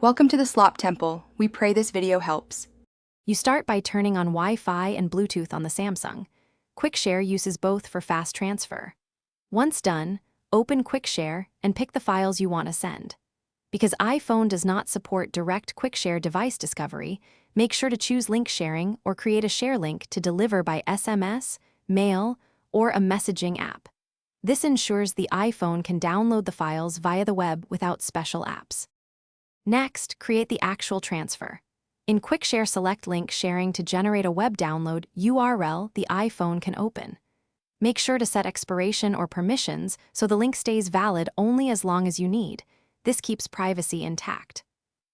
Welcome to the Slop Temple. We pray this video helps. You start by turning on Wi-Fi and Bluetooth on the Samsung. QuickShare uses both for fast transfer. Once done, open QuickShare and pick the files you want to send. Because iPhone does not support direct QuickShare device discovery, make sure to choose link sharing or create a share link to deliver by SMS, mail, or a messaging app. This ensures the iPhone can download the files via the web without special apps. Next, create the actual transfer. In QuickShare, select link sharing to generate a web download URL the iPhone can open. Make sure to set expiration or permissions so the link stays valid only as long as you need. This keeps privacy intact.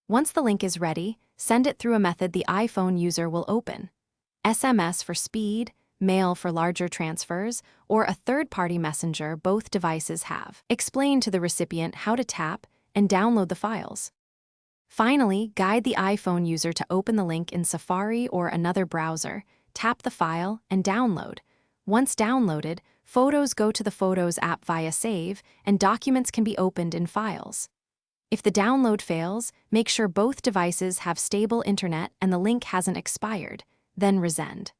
Once the link is ready, send it through a method the iPhone user will open. SMS for speed, mail for larger transfers, or a third-party messenger both devices have. Explain to the recipient how to tap and download the files. Finally, guide the iPhone user to open the link in Safari or another browser, tap the file, and download. Once downloaded, photos go to the Photos app via Save, and documents can be opened in Files. If the download fails, make sure both devices have stable internet and the link hasn't expired, then resend.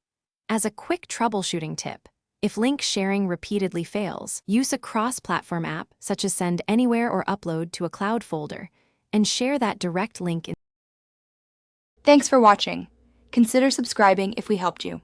As a quick troubleshooting tip, if link sharing repeatedly fails, use a cross-platform app such as Send Anywhere or Upload to a cloud folder, and share that direct link in. Thanks for watching. Consider subscribing if we helped you.